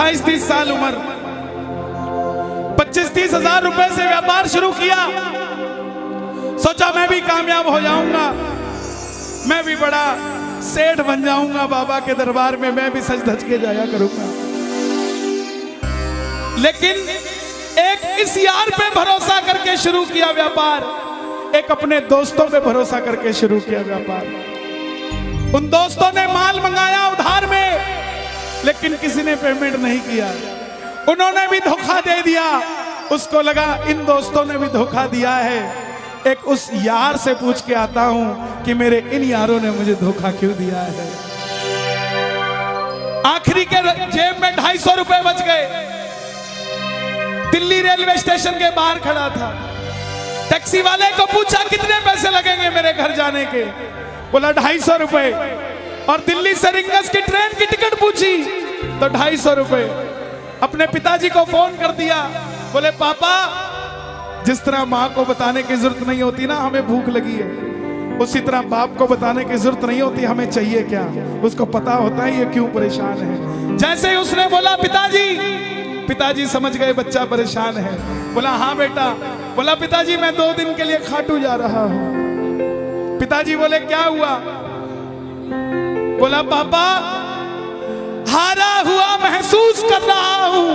28-30 साल उम्र, 25-30 हजार रुपए से व्यापार शुरू किया। सोचा मैं भी कामयाब हो जाऊंगा, मैं भी बड़ा सेठ बन जाऊंगा, बाबा के दरबार में मैं भी सज धज के जाया करूंगा। लेकिन एक इस यार पे भरोसा करके शुरू किया व्यापार, एक अपने दोस्तों पे भरोसा करके शुरू किया व्यापार। उन दोस्तों ने माल मंगाया उधार में, लेकिन किसी ने पेमेंट नहीं किया। उन्होंने भी धोखा दे दिया। उसको लगा इन दोस्तों ने भी धोखा दिया है, एक उस यार से पूछ के आता हूं कि मेरे इन यारों ने मुझे धोखा क्यों दिया है। आखिरी के जेब में 250 रुपए बच गए। दिल्ली रेलवे स्टेशन के बाहर खड़ा था। टैक्सी वाले को पूछा कितने पैसे लगेंगे मेरे घर जाने के, बोला 250 रुपए। और दिल्ली से रिंगस की ट्रेन की टिकट पूछी तो 250 रुपए। अपने पिताजी को फोन कर दिया, बोले पापा, जिस तरह माँ को बताने की जरूरत नहीं होती ना हमें भूख लगी है, उसी तरह बाप को बताने की जरूरत नहीं होती हमें चाहिए क्या, उसको पता होता है ये क्यों परेशान है। जैसे ही उसने बोला पिताजी, पिताजी समझ गए बच्चा परेशान है। बोला हाँ बेटा। बोला पिताजी मैं 2 दिन के लिए खाटू जा रहा हूं। पिताजी बोले क्या हुआ? बोला पापा, हारा हुआ महसूस कर रहा हूं,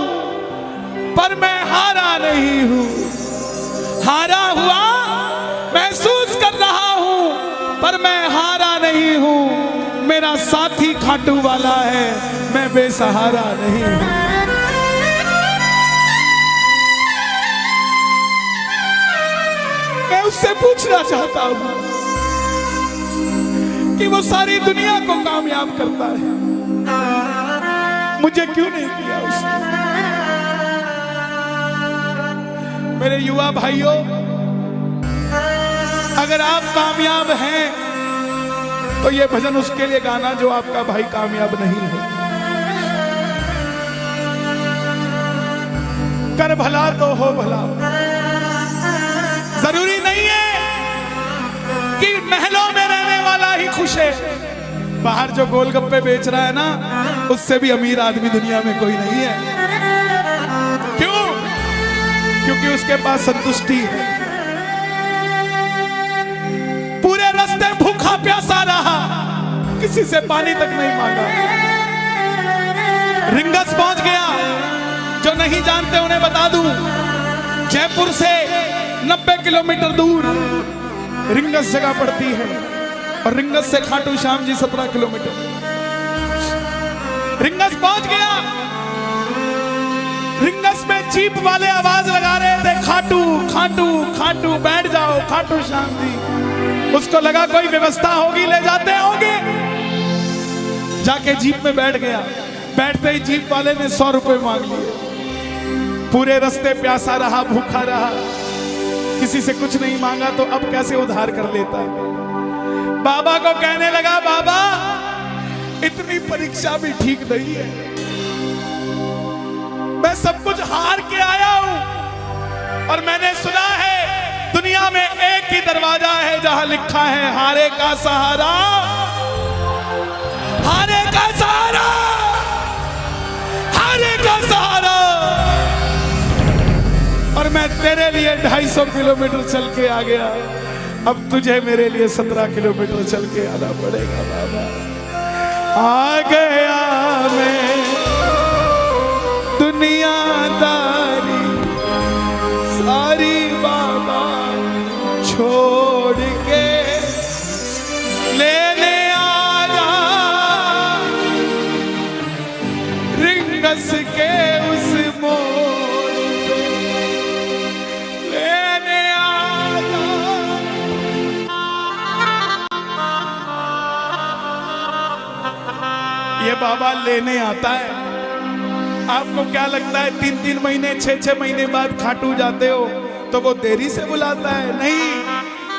पर मैं हारा नहीं हूं। हारा हुआ महसूस कर रहा हूं, पर मैं हारा नहीं हूं। मेरा साथी खाटू वाला है, मैं बेसहारा नहीं हूं। मैं उससे पूछना चाहता हूं कि वो सारी दुनिया को कामयाब करता है, मुझे क्यों नहीं किया उसने? मेरे युवा भाइयों, अगर आप कामयाब हैं तो ये भजन उसके लिए गाना जो आपका भाई कामयाब नहीं है। कर भला तो हो भला। जरूरी नहीं है कि महलों में रहने वाला ही खुश है। बाहर जो गोलगप्पे बेच रहा है ना, उससे भी अमीर आदमी दुनिया में कोई नहीं है। क्यों? क्योंकि उसके पास संतुष्टि है। पूरे रास्ते भूखा प्यासा रहा, किसी से पानी तक नहीं मांगा। रिंगस पहुंच गया। जो नहीं जानते उन्हें बता दूं, जयपुर से 90 किलोमीटर दूर रिंगस जगह पड़ती है, और रिंगस से खाटू श्याम जी 17 किलोमीटर। रिंगस पहुंच गया। रिंगस में जीप वाले आवाज लगा रहे थे, खाटू खाटू खाटू, बैठ जाओ खाटू श्याम जी। उसको लगा कोई व्यवस्था होगी, ले जाते होंगे। जाके जीप में बैठ गया। बैठते ही जीप वाले ने 100 रुपए मांग लिए। पूरे रास्ते प्यासा रहा, भूखा रहा, किसी से कुछ नहीं मांगा, तो अब कैसे उधार कर लेता है। बाबा को कहने लगा, बाबा इतनी परीक्षा भी ठीक नहीं है, मैं सब कुछ हार के आया हूं, और मैंने सुना है दुनिया में एक ही दरवाजा है जहां लिखा है हारे का सहारा, हारे का सहारा, हारे का सहारा। और मैं तेरे लिए 250 किलोमीटर चल के आ गया, अब तुझे मेरे लिए 17 किलोमीटर चल के आना पड़ेगा। बाबा आ गया मैं दुनियादारी सारी, बाबा छोड़ के लेने आया रिंगस के उस मोड़ पे, लेने आया। ये बाबा लेने आता है। आपको क्या लगता है 3-3 महीने 6-6 महीने बाद खाटू जाते हो तो वो देरी से बुलाता है? नहीं,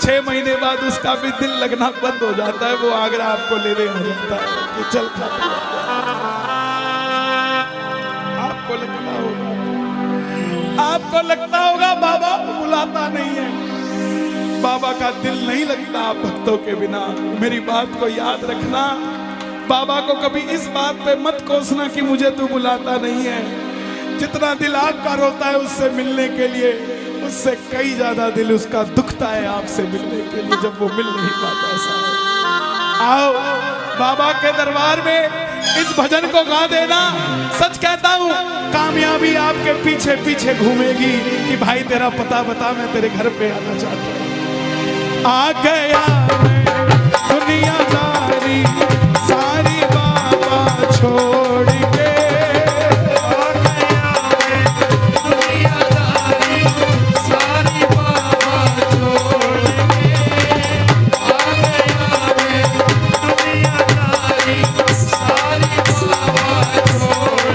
6 महीने बाद उसका भी दिल लगना बंद हो जाता है, वो आगरा आपको लेने हो जाता है कि चल खाटू। आपको लगता होगा बाबा बुलाता नहीं है। बाबा का दिल नहीं लगता भक्तों के बिना। मेरी बात को याद रखना, बाबा को कभी इस बात पे मत कोसना कि मुझे तू बुलाता नहीं है। जितना दिल आपका रोता है उससे मिलने के लिए, उससे कई ज्यादा दिल उसका दुखता है आपसे मिलने के लिए, जब वो मिल नहीं पाता। आओ बाबा के दरबार में इस भजन को गा देना। सच कहता हूँ कामयाबी आपके पीछे पीछे घूमेगी कि भाई तेरा पता बता, मैं तेरे घर पे आना चाहता हूँ। आ गया मैं दुनियादारी सारी बाबा छोड़ के, आ गया मैं दुनियादारी सारी बाबा छोड़ के, आ गया मैं दुनियादारी सारी बाबा छोड़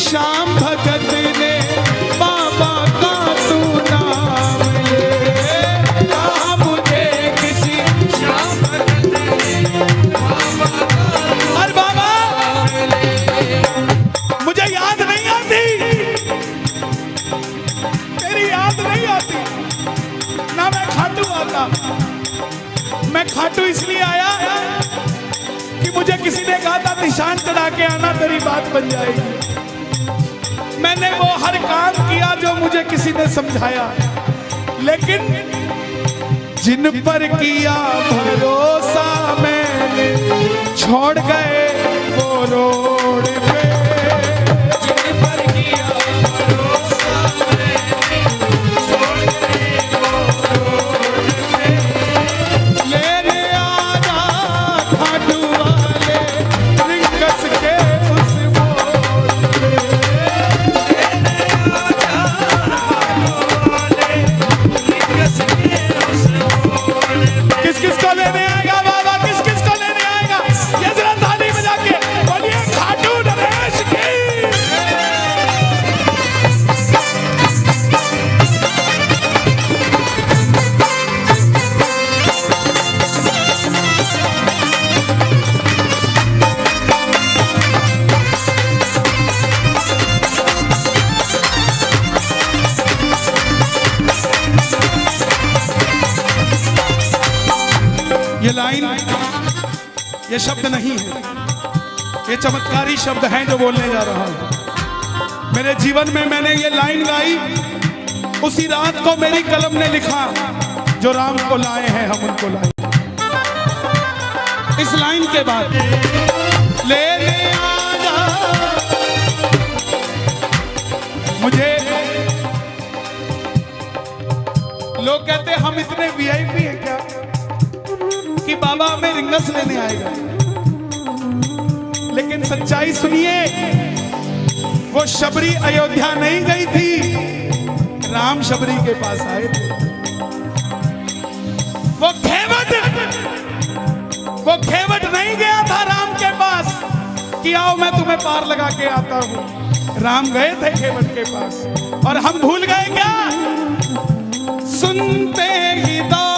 श्याम भगत ने बाबा का तू नाम ले, कहा मुझे किसी श्याम भगत ने बाबा का, अरे बाबा मुझे याद नहीं आती, तेरी याद नहीं आती ना, मैं खाटू आता। मैं खाटू इसलिए आया कि मुझे किसी ने कहा था निशान चढ़ा के आना, तेरी बात बन जाएगी। मैंने वो हर काम किया जो मुझे किसी ने समझाया, लेकिन जिन पर किया भरोसा मैंने छोड़ गए वो रोड पे, जिन पर किया भरोसा मैंने छोड़ गए वो रोड पे, लेने आजा खाटू वाले रिंगस के उस मोड़ पे, किस किस को लेने आएगा बाबा, किस किस को लेने आएगा, ये जरा ताली बजा के बोलिए खाटू नरेश की। ये लाइन, ये शब्द नहीं है, ये चमत्कारी शब्द हैं जो बोलने जा रहा हूं। मेरे जीवन में मैंने ये लाइन गाई, उसी रात को मेरी कलम ने लिखा, जो राम को लाए हैं हम उनको लाए। इस लाइन के बाद लेने आजा, मुझे लोग कहते हम इतने वीआईपी हैं क्या कि बाबा हमें रिंगस लेने आएगा, लेकिन सच्चाई सुनिए, वो शबरी अयोध्या नहीं गई थी, राम शबरी के पास आए थे। वो खेवट नहीं गया था राम के पास कि आओ मैं तुम्हें पार लगा के आता हूं, राम गए थे खेवट के पास। और हम भूल गए क्या, सुनते ही दौड़े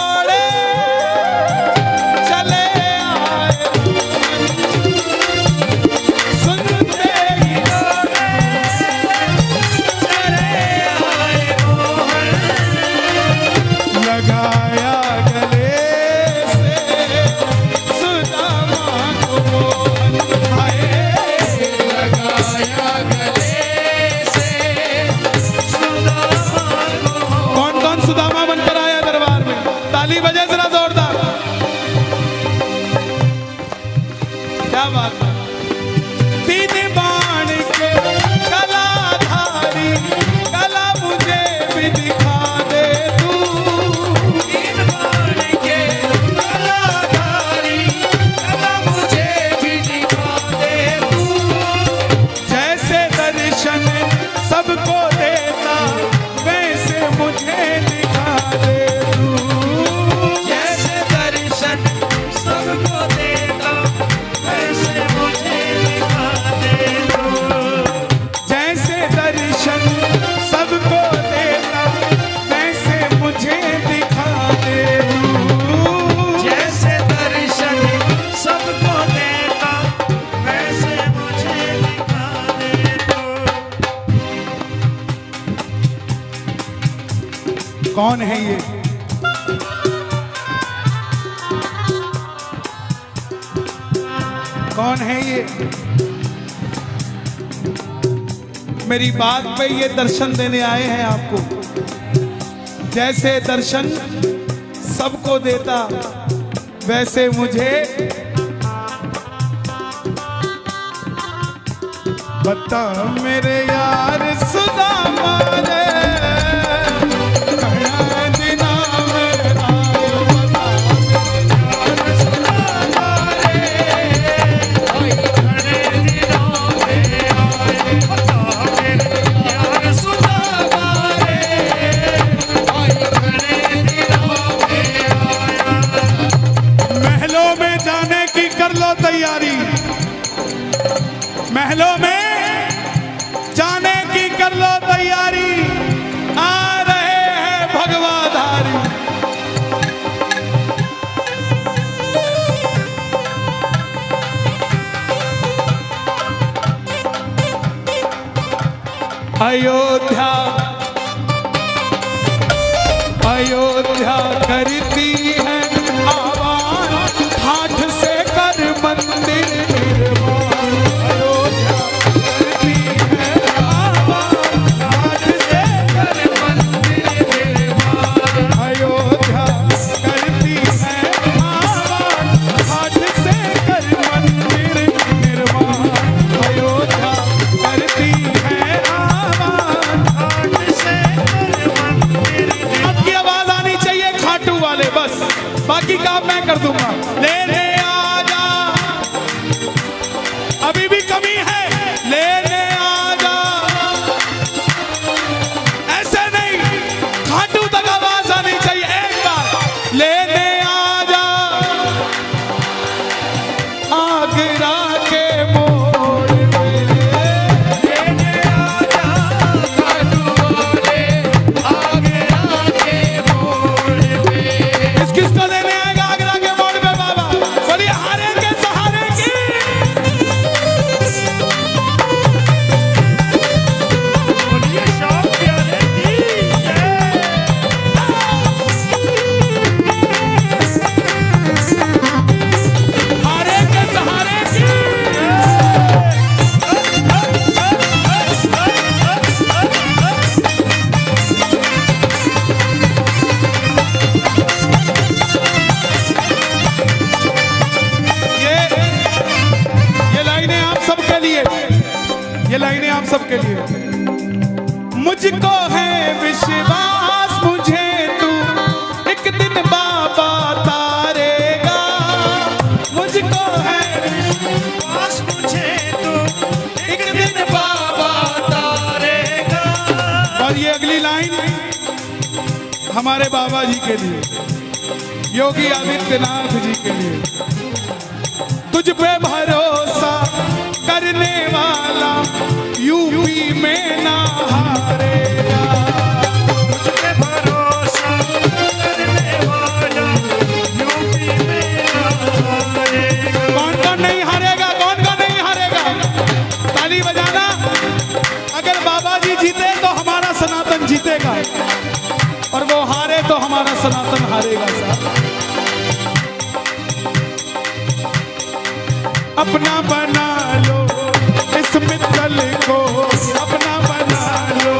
सुदामा बन कर आया दरबार में। कौन है ये? कौन है ये? मेरी बात पे ये दर्शन देने आए हैं आपको। जैसे दर्शन सबको देता वैसे मुझे बता मेरे यार सुदामा रे, कहाँ दिना में आयो बता यार सुदामा रे, कहाँ दिना में आयो बता मेरे यार सुदामा रे, कहाँ दिना में आया। महलों में जाने की कर लो तैयारी, महलों में जाने की कर लो तैयारी, आ रहे हैं भगवाधारी। अयोध्या अयोध्या करती है आवाज, हाथ से कर मंदिर निर्माण। अयोध्या करती है आवाज, हाथ से कर मंदिर निर्माण। अयोध्या करती है आवाज, हाथ से कर मंदिर निर्माण। अयोध्या करती है आवाज, हाथ से कर मंदिर निर्माण। आपकी आवाज आनी चाहिए खाटू वाले, बस बाकी काम मैं कर दूंगा। लेने आजा, अभी भी कमी है, लेने आजा। ऐसे नहीं, खाटू तक आवाज आनी चाहिए एक बार। लेने आजा आगरा के मोड़ पे, लेने आजा खाटू वाले आगरा के मोड़ पे। किसको लेने आएगा आगरा के मोड़ पे बाबा? बोलिए हारे के सहारे की। बोलिए शाम प्यारे की जय। हारे के सहारे की ये लाइनें आप सबके लिए, ये लाइनें आप सबके लिए। मुझको है विश्वास मुझे तू एक दिन बाबा तारेगा। मुझको है विश्वास मुझे तू एक दिन बाबा तारेगा। और ये अगली लाइन हमारे बाबा जी के लिए, योगी आदित्यनाथ जी के लिए। तुझ पे भरोसा करने वाला यूपी में ना हारेगा। तुझ पे भरोसा करने वाला यूपी में ना हारेगा। कौन कौन नहीं हारेगा? कौन कौन नहीं हारेगा? ताली बजाना। अगर बाबा जी जीते तो हमारा सनातन जीतेगा, और वो हारे तो हमारा सनातन हारेगा। साहब अपना बना लो इस मित्तल को, अपना बना लो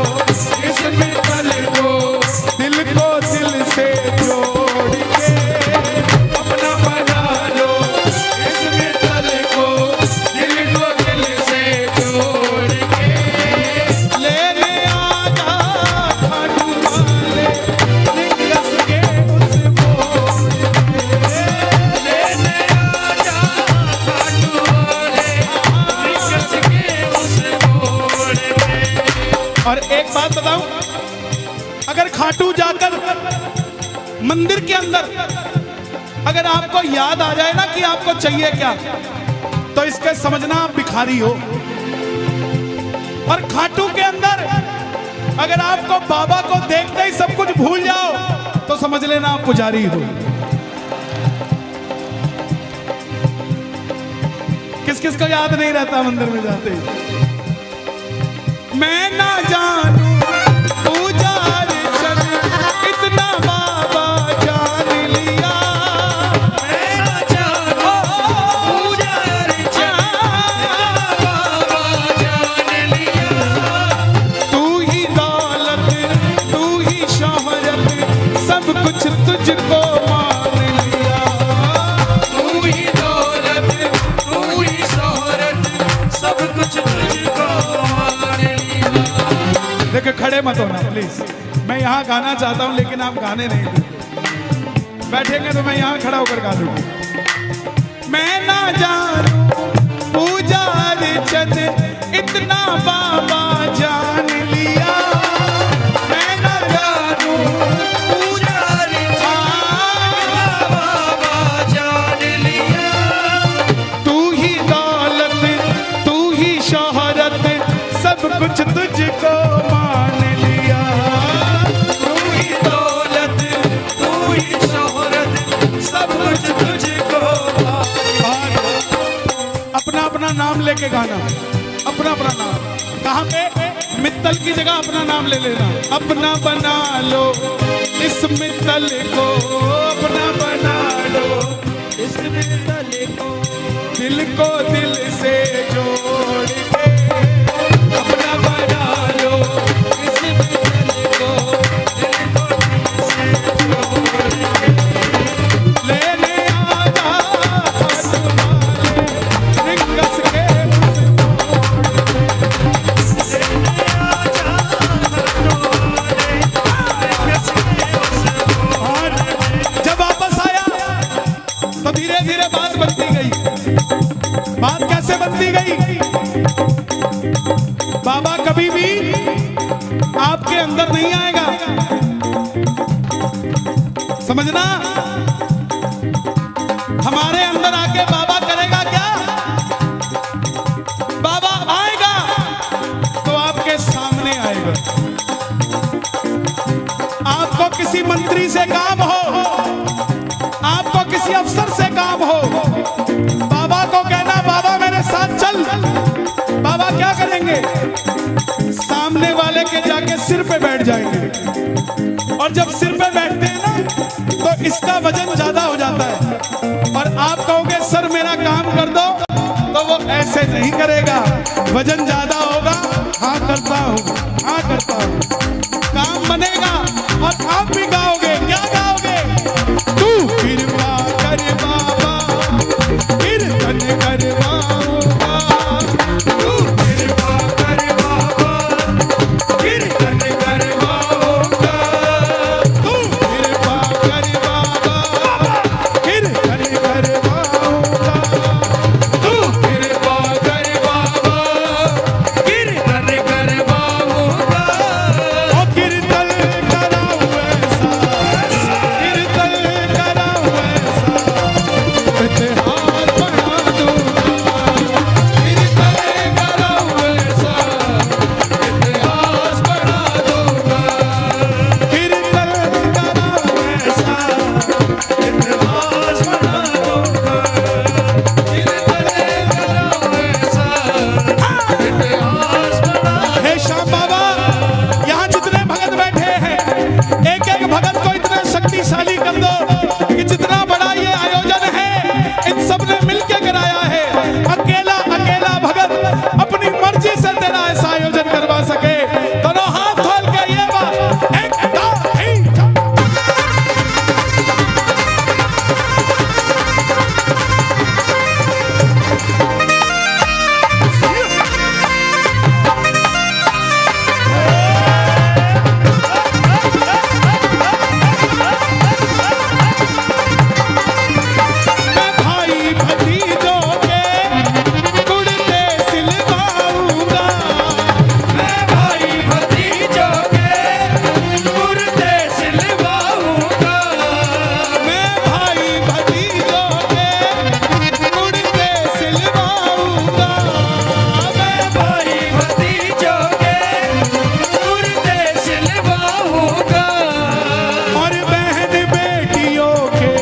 इस मित्तल को, दिल को दिल से जोड़ के। अपना बना लो इस मित्तल को, दिल को दिल से जोड़ के। लेने आजा खाटू वाले लिंगस के उस मोड़ पे। लेने आजा खाटू वाले लिंगस के उस मोड़ पे। और एक बात बताऊं, अगर खाटू जाकर मंदिर के अंदर अगर आपको याद आ जाए ना कि आपको चाहिए क्या, तो इसके समझना आप भिखारी हो। और खाटू के अंदर अगर आपको बाबा को देखते ही सब कुछ भूल जाओ, तो समझ लेना आप पुजारी हो। किस किस को याद नहीं रहता मंदिर में जाते ही? मैं ना जानू पूजा अर्चन इतनी देखो खड़े मत होना प्लीज, मैं यहाँ गाना चाहता हूँ लेकिन आप गाने नहीं देंगे। बैठेंगे तो मैं यहाँ खड़ा होकर गा दूंगा। मैं ना जानू पूजा अर्चन इतना बाबा जान लिया, मैं ना जानू पूजा अर्चन बाबा जान लिया। तू ही दौलत तू ही शोहरत सब कुछ तुझको मान लिया। तू ही दौलत तू ही शोहरत सब कुछ तुझको मान लिया। अपना अपना नाम लेके गाना, अपना अपना नाम। कहाँ पे? मित्तल की जगह अपना नाम ले लेना। अपना बना लो इस मित्तल को, अपना बना लो इस मित्तल को, दिल को दिल से जोड़ के अपना बना लो इस मित्तल को, दिल को दिल से जोड़ के लेने आजा आसमां रिंगस के धीरे धीरे बात बनती गई। बात कैसे बनती गई? बाबा कभी भी आपके अंदर नहीं आएगा, समझना। हमारे अंदर आके बाबा करेगा क्या? बाबा आएगा तो आपके सामने आएगा। आपको किसी मंत्री से काम हो, आपको किसी अफसर से काम हो, बाबा को कहना बाबा मेरे साथ चल। बाबा क्या करेंगे? सामने वाले के जाके सिर पे बैठ जाएंगे, और जब सिर पे बैठते हैं ना तो इसका वजन ज्यादा हो जाता है, और आप कहोगे सर मेरा काम कर दो, तो वो ऐसे नहीं करेगा। वजन ज्यादा होगा, हाँ करता हूँ, हाँ करता हूँ, काम बनेगा। और आप भी गाओगे, क्या गाओगे? तू कृपा कर बाबा कीर्तन करवाऊंगा, तू कृपा कर बाबा कीर्तन करवाऊंगा, तू कृपा कर बाबा कीर्तन करवाऊंगा, तू कृपा कर बाबा कीर्तन करवाऊंगा। ओ कीर्तन कराऊं ऐसा, कीर्तन कराऊं ऐसा, इतिहास बना दूंगा, कीर्तन कराऊं ऐसा, इतिहास बना दूंगा, कीर्तन कराऊं ऐसा, इतिहास बना दूंगा, कीर्तन कराऊं ऐसा, इतिहास बना। हे श्याम बाबा, यहाँ जितने भगत बैठे हैं, एक एक भगत को इतना शक्तिशाली कर दो कि जितना बड़ा ये आयोजन है इन सब ने मिलके कराया है। अकेला अकेला भगत अपनी मर्जी से तेरा ऐसा आयोजन करवा सके। दोनों हाथ खोल के ये बात, एक दो तीन चार। मैं भाई भतीजों के कुर्ते सिलवाऊंगा, मैं भाई भतीजों के कुर्ते सिलवाऊंगा, मैं भाई भतीजों के कुर्ते सिलवाऊंगा, मैं भाई भतीजों के कुर्ते सिलवाऊंगा, और बहन बेटियों के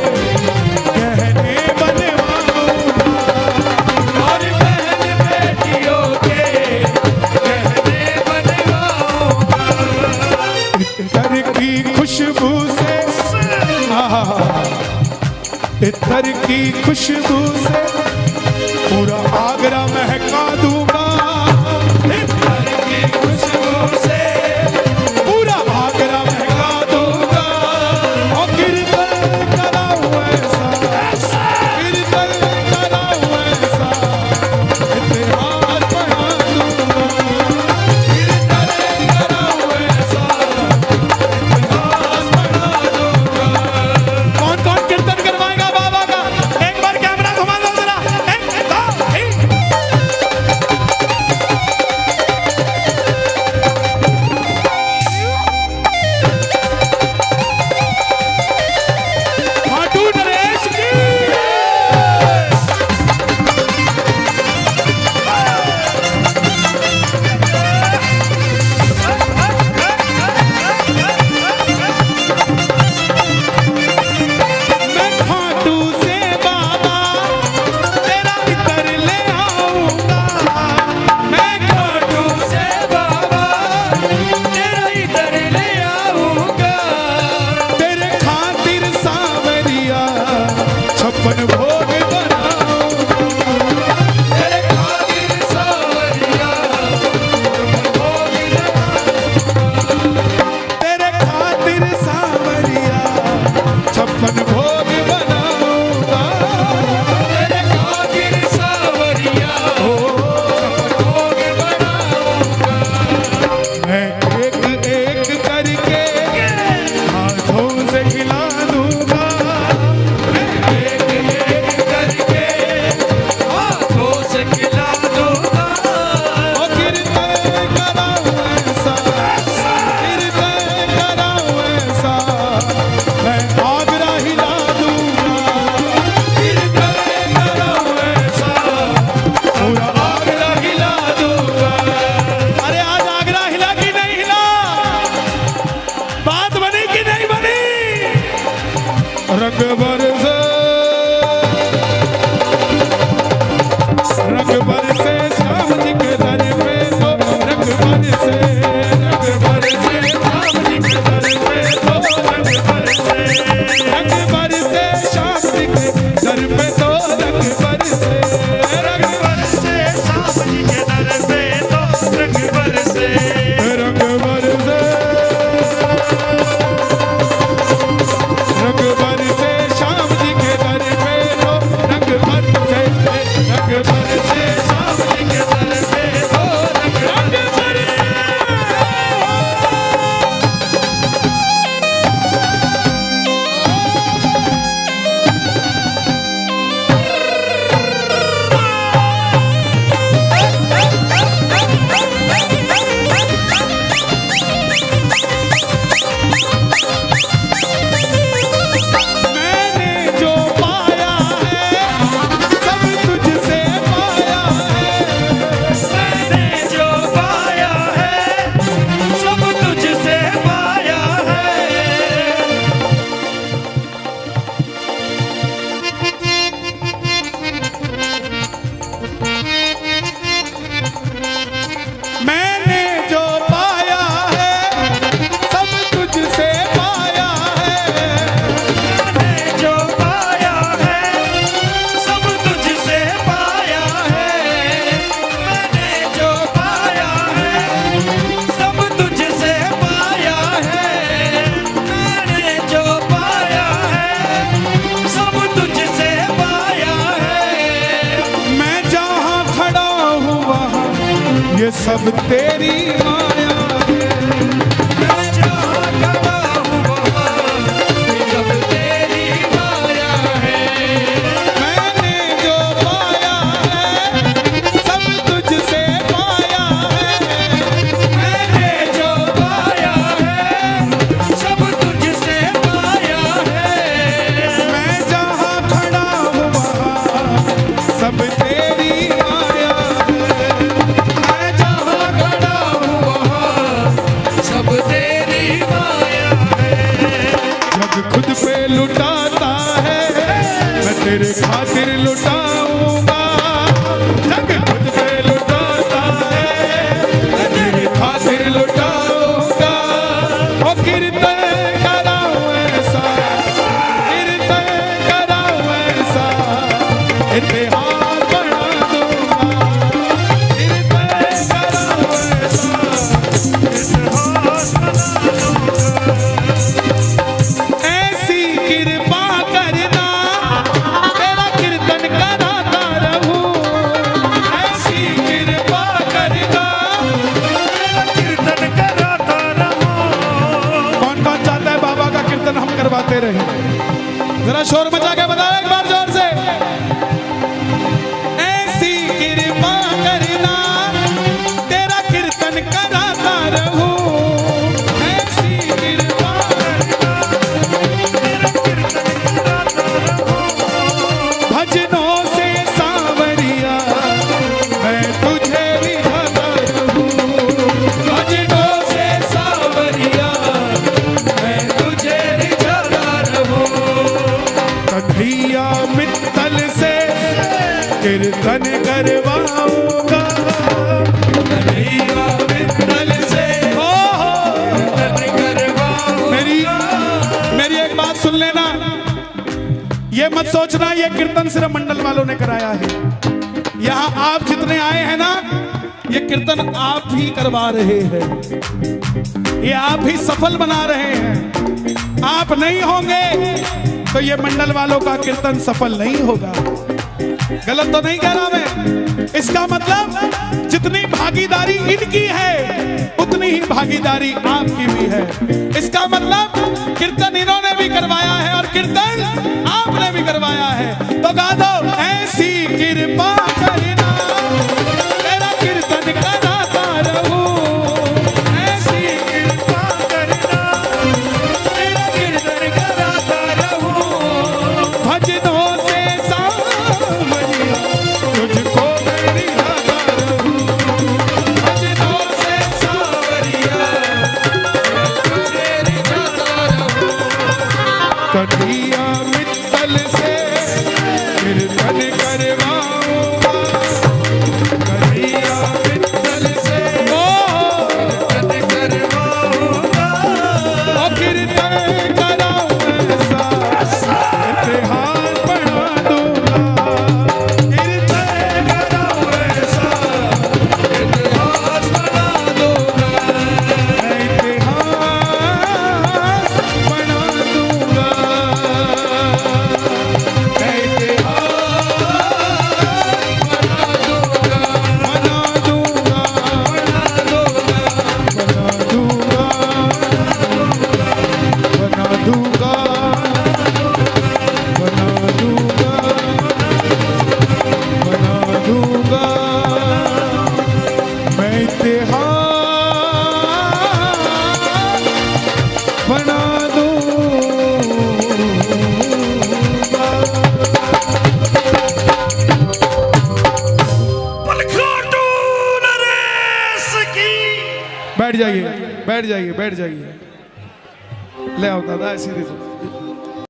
गहने बनवाऊंगा, और बहन बेटियों के गहने बनवाऊंगा। इत्र की खुशबू से, इत्र की खुशबू से पूरा आगरा महका दूंगा, इत्र की खुशबू से पूरा आगरा महका दूंगा। और कीर्तन कराऊं ऐसा, कीर्तन कराऊं ऐसा, इतिहास बना दूंगा, कीर्तन कराऊं सब तेरी माया है। मैं जहाँ खड़ा हूँ वहाँ सब तेरी माया है। मैंने जो पाया है सब तुझसे पाया है। मैंने जो पाया है सब तुझसे पाया है। मैं जहाँ खड़ा हूँ वहाँ सब तेरी माया है। मैं जहाँ खड़ा हूँ वहाँ सब तेरी माया है। जग खुद पे लुटाता है मैं तेरे खातिर लुटाऊंगा। जग खुद पे लुटाता है मैं तेरे खातिर लुटाऊंगा। ओ कीर्तन कराऊं ऐसा, कीर्तन कराऊं ऐसा, इतिहास बना दूंगा। कीर्तन कराऊं ऐसा, इतिहास बना दूंगा। ऐसी कृपा करना तेरा कीर्तन कराता रहूं। ऐसी कृपा करना। तेरा कीर्तन कराता रहूं। कौन कौन चाहता है बाबा का कीर्तन हम करवाते रहे? जरा शोर मचा के बताओ एक बार जोर से। ऐसी कृपा करना तेरा कीर्तन कराता रहूं। ऐसी कृपा करना तेरा कीर्तन कराता रहूं। भजनों से सांवरिया मैं तुझे रिझाता रहूं। भजनों से सांवरिया मैं तुझे रिझाता रहूं। कन्हैया मित्तल से कीर्तन करवाऊंगा। कन्हैया मित्तल से कीर्तन करवाऊंगा। मेरी एक बात सुन लेना। ये मत सोचना ये कीर्तन सिर्फ मंडल वालों ने कराया है। यहाँ आप जितने आए हैं ना, ये कीर्तन आप ही करवा रहे हैं। ये आप ही सफल बना रहे हैं। आप नहीं होंगे तो ये मंडल वालों का कीर्तन सफल नहीं होगा। गलत तो नहीं कह रहा मैं? इसका मतलब जितनी भागीदारी इनकी है उतनी ही भागीदारी आपकी भी है। इसका मतलब कीर्तन इन्होंने भी करवाया है और कीर्तन आपने भी करवाया है। तो गा दो, ऐसी कृपा करना तेरा कीर्तन कराता रहूं। ऐसी कृपा करना तेरा कीर्तन कराता रहूं। भजनों से सांवरिया तुझको मैं रिझाता रहूं। भजनों से सांवरिया तुझे रिझाता रहूं। कन्हैया मित्तल से कीर्तन करवाऊंगा। कन्हैया मित्तल से कीर्तन करवाऊंगा। ओ कीर्तन कराऊं ऐसा, इतिहास बना दूंगा। कीर्तन कराऊं ऐसा इतिहास बना दूंगा। इतिहास बना दूंगा। बैठ जाइए, बैठ जाइए, बैठ जाइए। ले आओ दादा, ऐसे दे दो।